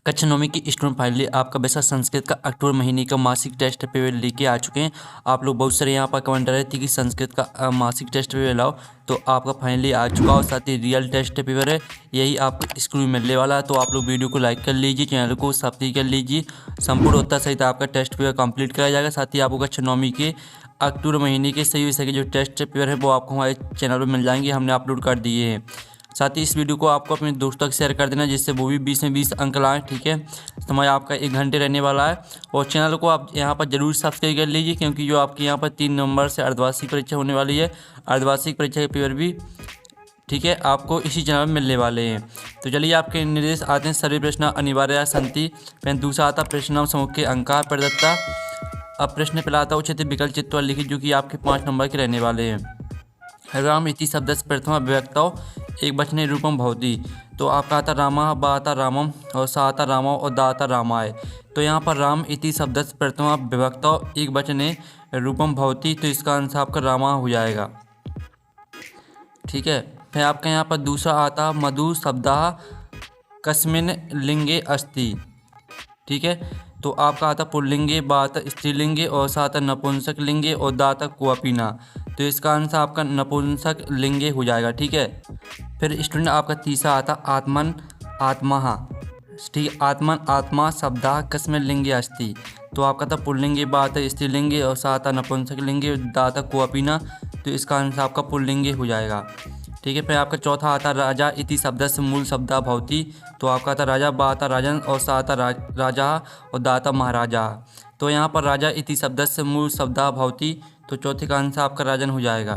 कक्षा नौवीं की स्टूडेंट फाइनली आपका वैसा संस्कृत का अक्टूबर महीने का मासिक टेस्ट पेपर लेके आ चुके हैं। आप लोग बहुत सारे यहाँ पर कमेंट कर रहे थे कि संस्कृत का मासिक टेस्ट पेपर लाओ, तो आपका फाइनली आ चुका और साथ ही रियल टेस्ट पेपर है, यही आपको स्कूल में मिलने वाला है। तो आप लोग वीडियो को लाइक कर लीजिए, चैनल को सब्सक्राइब कर लीजिए। संपूर्ण उत्तर सहित आपका टेस्ट पेपर कंप्लीट कराया जाएगा। साथ ही आपको कक्षा नौवीं के अक्टूबर महीने के सही विषय के जो टेस्ट पेपर है वो आपको हमारे चैनल पर मिल जाएंगे, हमने अपलोड कर दिए हैं। साथ ही इस वीडियो को आपको अपने दोस्तों तक शेयर कर देना, जिससे वो भी 20 में 20 अंक लाएँ। ठीक है, समय आपका 1 घंटे रहने वाला है और चैनल को आप यहाँ पर जरूर सब्सक्राइब कर लीजिए, क्योंकि जो आपके यहाँ पर 3 नवंबर से अर्धवार्षिक परीक्षा होने वाली है, अर्धवार्षिक परीक्षा के पेपर भी ठीक है आपको इसी चैनल में मिलने वाले हैं। तो चलिए आपके निर्देश आते हैं। सभी प्रश्न अनिवार्य संति पेन दूसरा आता प्रश्न समूह के अंका प्रदत्ता। अब प्रश्न पहला आता उचित विकल्प चित्तवा लिखित, जो कि आपके 5 नंबर के रहने वाले हैं। राम इति शब्द प्रथमा विभक्तौ एक वचने रूपम भवति। तो आपका आता रामा, बा आता रामम और सा आता रामो और दा आता रामाय। तो यहाँ पर राम इति शब्द प्रथमा विभक्तौ एक वचने रूपम भवति, तो इसका आंसर आपका रामा हो जाएगा। ठीक है, फिर आपका यहाँ पर दूसरा आता मधु शब्दः कस्मिन् लिंगे अस्ति। ठीक है, तो आपका आता पुल्लिंगे, बा आता स्त्रीलिंगे और सा आता नपुंसक लिंगे और दा आता कुआपीना। तो इसका आंसर आपका नपुंसक लिंगे हो जाएगा। ठीक है, फिर स्टूडेंट आपका तीसरा आता आत्मन आत्मा। ठीक है, आत्मन आत्मा शब्दः कस्मिन् लिंगे अस्ति। तो आपका था पुल्लिंगे, बा आता स्त्रीलिंगे और सा आता नपुंसक लिंगे दा आता कुआपीना। तो इसका आंसर आपका पुल्लिंगे हो जाएगा। ठीक है, फिर आपका चौथा आता राजा इति शब्द से मूल शब्द भवति। तो आपका आता राजा, बा आता राजन और सा आता राजा और दा आता महाराजा। तो यहाँ पर राजा इति शब्द से मूल शब्द भवति, तो चौथे का आंसर आपका राजन हो जाएगा।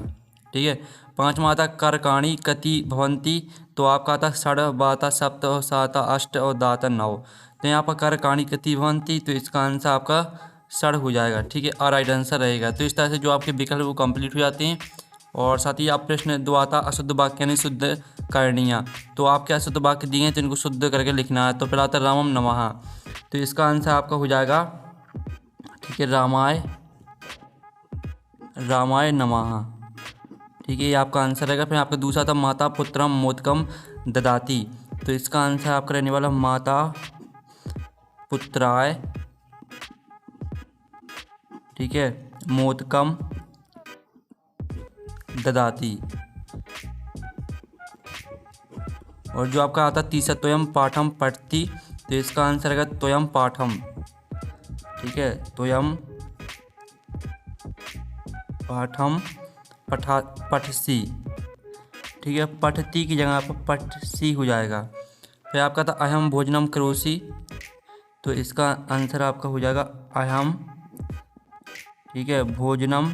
ठीक है, पाँचवा आता करकाणी कति भवंती। तो आपका आता षड, बा आता सप्त और सा आता अष्ट और दा आता नौ। तो यहाँ पर करकाणी कति भवंती, तो इसका आंसर आपका षड हो जाएगा। ठीक है, और राइट आंसर रहेगा। तो इस तरह से जो आपके विकल्प वो कंप्लीट हो जाते हैं। और साथ ही आप प्रश्न दो आता अशुद्ध वाक्य यानी शुद्ध करणीय। तो आपके अशुद्ध वाक्य दिए हैं तो इनको शुद्ध करके लिखना है। तो पहला आता रामम नमः, तो इसका आंसर आपका हो जाएगा ठीक है रामाय नमः। ठीक है, ये आपका आंसर रहेगा। फिर आपका दूसरा था माता पुत्रम मोदकम ददाती। तो इसका आंसर आपका रहने वाला माता पुत्राय ठीक है मोदकम ददाती। और जो आपका आता तीसरा त्वयं पाठम पठति। तो इसका आंसर रहेगा त्वयं पाठम। ठीक है, त्वयं पाठम पठसी। ठीक है, पठती की जगह पर पठसी हो जाएगा। फिर आपका था अहम भोजनम करोसि। तो इसका आंसर आपका हो जाएगा अहम ठीक है भोजनम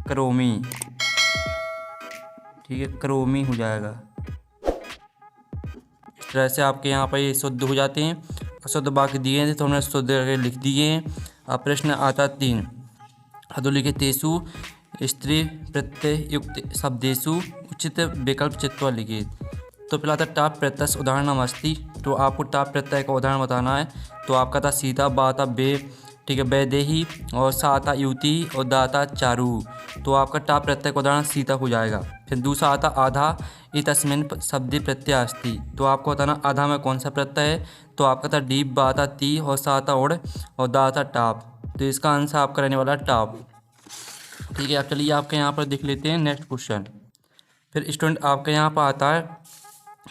करोमि। ठीक है, करोमि हो जाएगा। इस तरह से आपके यहाँ पर ये शुद्ध हो जाते हैं। अशुद्ध वाक्य दिए थे तो हमने शुद्ध करके लिख दिए हैं। अब प्रश्न आता 3 अधोलिखितेषु स्त्री प्रत्यय युक्त शब्देषु उचित विकल्प चित्वा लिखित। तो पहला था टाप प्रत्यय उदाहरण अस्ति। तो आपको टाप प्रत्यय का उदाहरण बताना है। तो आपका था सीता, बा था बे ठीक है वैदेही और सा आता युति और दा आता चारु। तो आपका टाप प्रत्यय का उदाहरण सीता हो जाएगा। फिर दूसरा आता आधा इतस्मिन् शब्दे प्रत्यय अस्ति। तो आपको बताना आधा में कौन सा प्रत्यय है। तो आपका था डीप, बा आता ती और सा आता उड़ और दा आता टाप। तो इसका आंसर आपका रहने वाला टाप। ठीक है, आप चलिए आपके यहाँ पर देख लेते हैं नेक्स्ट क्वेश्चन। फिर स्टूडेंट आपके यहाँ पर आता है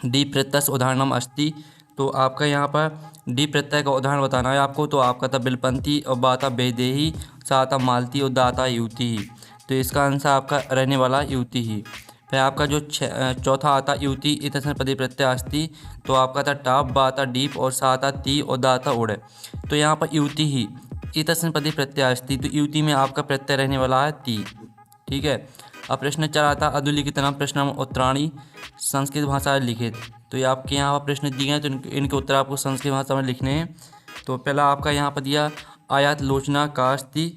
डी प्रत्यय उदाहरणम अस्ति। तो आपका यहाँ पर डी प्रत्यय का उदाहरण बताना है आपको। तो आपका था बिलपंती और बाता बेदेही, साता मालती और दाता युति ही। तो इसका आंसर आपका रहने वाला युति ही। फिर आपका जो चौथा आता युति इतस्मिन् पदे प्रत्यय अस्ति। तो आपका था टाप, बाता डीप और साता ती और दाता उड़। तो यहाँ पर युति ही इतस्मिन् पदे प्रत्यय अस्ति। तो युति में आपका प्रत्यय रहने वाला है ती। ठीक है, अब प्रश्न 4 आता अधोलिखितनाम प्रश्नम उत्तराणि संस्कृत भाषा लिखित। तो ये आपके यहाँ पर प्रश्न दिए हैं तो इनके उत्तर आपको संस्कृत भाषा में लिखने हैं। तो पहला आपका यहाँ पर दिया आयात लोचना कास्ति।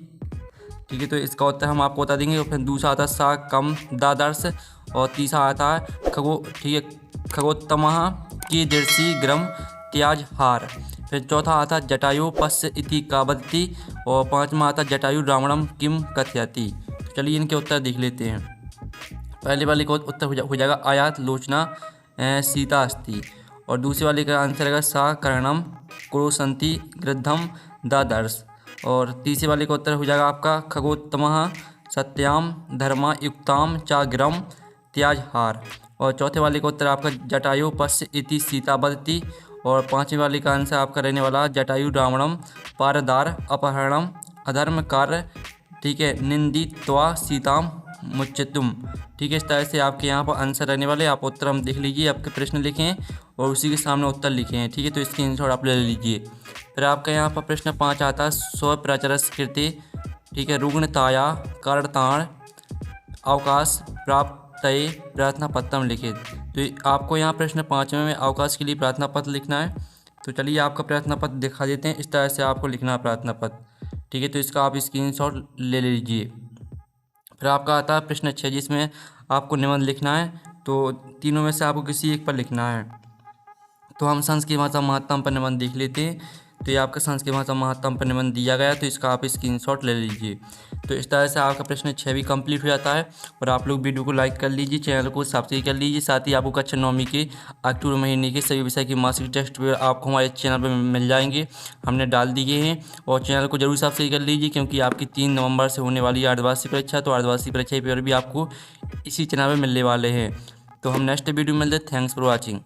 ठीक है, तो इसका उत्तर हम आपको बता देंगे। और फिर दूसरा आता सा कम दादर्श और तीसरा आता है ठीक है खगोत्तमः की दृषि ग्रम त्याज हार। फिर चौथा आता जटायु पश्य इति का वदति और पाँचवा आता जटायु रावणम किम कथयति। तो चलिए इनके उत्तर देख लेते हैं। पहले वाले का उत्तर हो जाएगा आयात लोचना सीता अस्ति। और दूसरे वाले का आंसर रहेगा सा करणम क्रोसंती गृद्धम दादर्श। और तीसरे वाले का उत्तर हो जाएगा आपका खगोत्तमः सत्याम धर्मा युक्ताम चाग्रम त्याजहार। और चौथे वाले का उत्तर आपका जटायु पश्य इति सीता वदति। और पांचवें वाले का आंसर आपका रहने वाला जटायु रावणम पारदार अपहरणम अधर्म कार्य, ठीक है, निंदित्वा सीताम मुच्यतुम। ठीक है, इस तरह से आपके यहाँ पर आंसर रहने वाले। आप उत्तर हम देख लीजिए, आपके प्रश्न लिखे हैं और उसी के सामने उत्तर लिखे हैं। ठीक है, तो इसकी स्क्रीनशॉट आप ले लीजिए। फिर आपका यहाँ पर प्रश्न 5 आता है स्वप्रचरस कृते, ठीक है, रुग्णताया कर्ताण अवकाश प्राप्त प्रार्थना पत्रम लिखित। तो आपको यहाँ प्रश्न 5वें में अवकाश के लिए प्रार्थना पत्र लिखना है। तो चलिए आपका प्रार्थना पत्र दिखा देते हैं। इस तरह से आपको लिखना है प्रार्थना पत्र। ठीक है, तो इसका आप स्क्रीनशॉट ले लीजिए। फिर आपका आता है प्रश्न 6 जिसमें आपको निबंध लिखना है। तो तीनों में से आपको किसी एक पर लिखना है। तो हम संस्कृत भाषा महत्तम पर निबंध देख लेते हैं। तो ये आपका संस्कृत भाषा महत्तम पर निबंध दिया गया है, तो इसका आप स्क्रीनशॉट ले लीजिए। तो इस तरह से आपका प्रश्न 6 भी कंप्लीट हो जाता है। और आप लोग वीडियो को लाइक कर लीजिए, चैनल को सब्सक्राइब कर लीजिए। साथ ही आपको कक्षा 9वीं के अक्टूबर महीने के सभी विषय की मासिक टेस्ट आपको हमारे चैनल पर मिल जाएंगे, हमने डाल दिए हैं। और चैनल को जरूर सब्सक्राइब कर लीजिए, क्योंकि आपकी 3 नवंबर से होने वाली अर्धवार्षिक परीक्षा, तो अर्धवार्षिक परीक्षा पेपर भी आपको इसी चैनल पर मिलने वाले हैं। तो हम नेक्स्ट वीडियो में मिलते हैं। Thanks for watching.